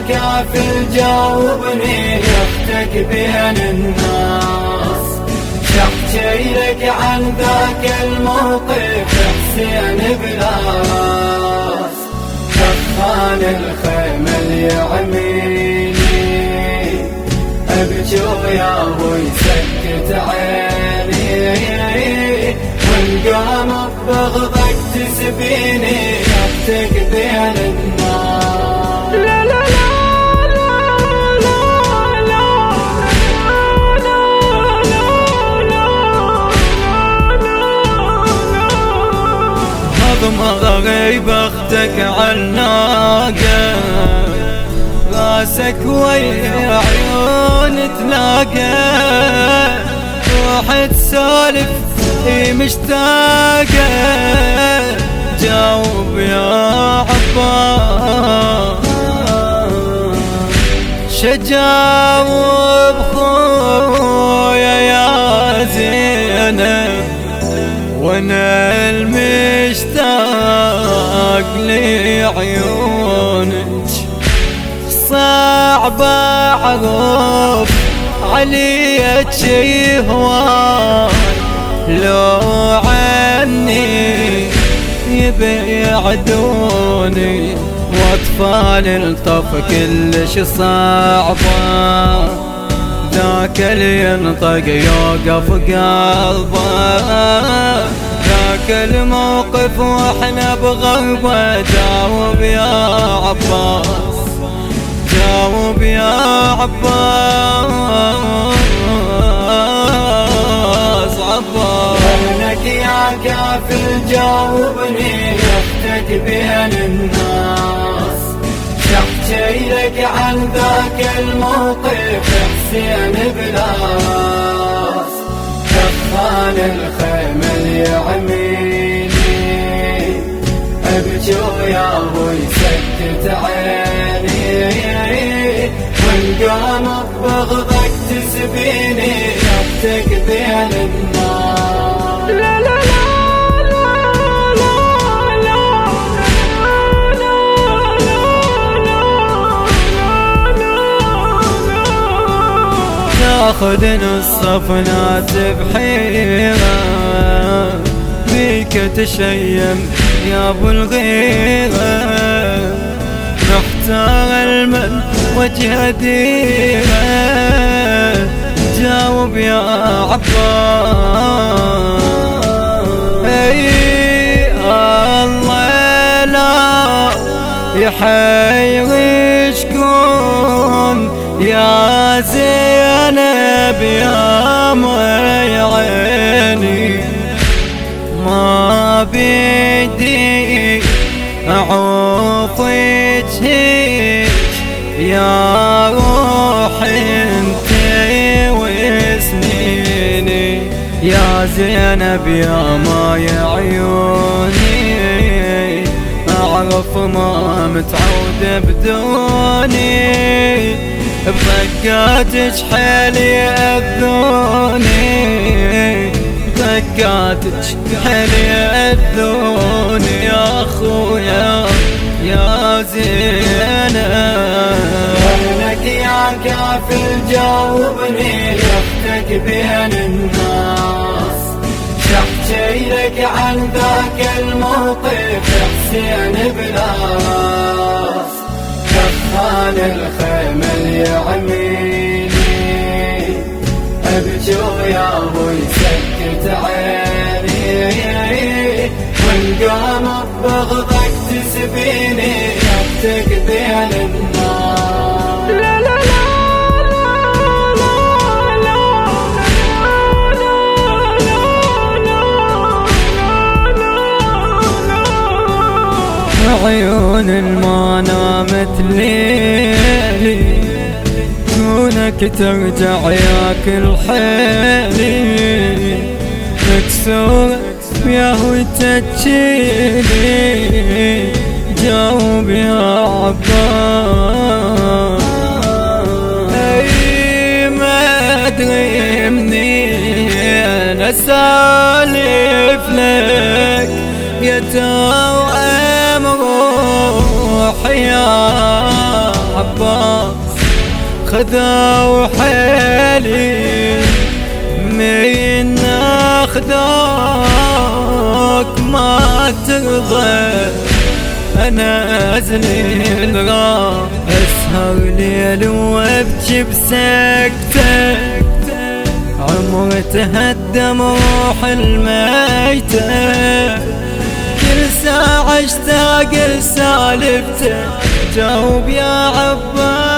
كافر جاوبني اختك بين الناس، شحكي لك عن ذاك الموقف حسين بلاس، دخان الخيمة ليعميني ابكي ويا ابوي سكت عيني، وان قام ببغضك تسبيني اختك بين الناس. لا لا لا لا لا لا هضم غريب اختك عالناقة، راسك ويا عيون تلاقى، روح تسولف مشتاقة، جاوب يا عباس، شجاوب خويا يا زينب، وانا المشتاق لعيونك، صعب اعرف عليك شي هواي، لو عني يبعدوني، واطفال الطف كلش صعبة، ذاك اللي ينطق يوقف قلبه، ذاك الموقف واحنا بغربة، جاوب يا عباس، جاوب يا عباس، عباس. وينك يا كافر جاوبني اختك بين الناس، شحكي لك عن ذاك الموقف حسين بلاس، دخان الخيمة ليعميني ابكي ويا ابوي سكت عيني، وان قام ببغضك تسبيني اختك بين الناس. لا لا لا تاخذ الصفنات بحيرة، بيك تشيم يا ابو الغيرة، نختار المن وجه ديرة، جاوب يا عباس. اي الله لا يحير شكون يا زينب يا مي عيني، ما بيدي اعوفك هيك يا روحي انتي وسنيني، يا زينب يا ماي عيوني، اعرف ما متعود بدوني، بضقاتك حيلي يأذوني، بضقاتك حيلي يأذوني يا اخويا يا زينب. وينك يا كافر جاوبني اختك بين الناس، شحكي لك عن ذاك الموقف حسين بلاس، دخان الخيمة ليعميني ابكي ويا ابوي سكت عيني، وان قام ببغضك تسبيني اختك بين الناس. لا لا لا عيون ما نامت ليلي، كونك ترجع ياك الحيلي، مكسور يا هو تجيلي، جاوب يا عباس. اي ما ادري منين اسالف لك يا توأم روحي يا عباس. عباس خذوا حيلي من اخذوك ما ترضى انا ازلي الراس اسهر ليل وابكي بسكته عمر تهدم روح الميته كل ساعة اشتاق لسالفته جاوب يا عباس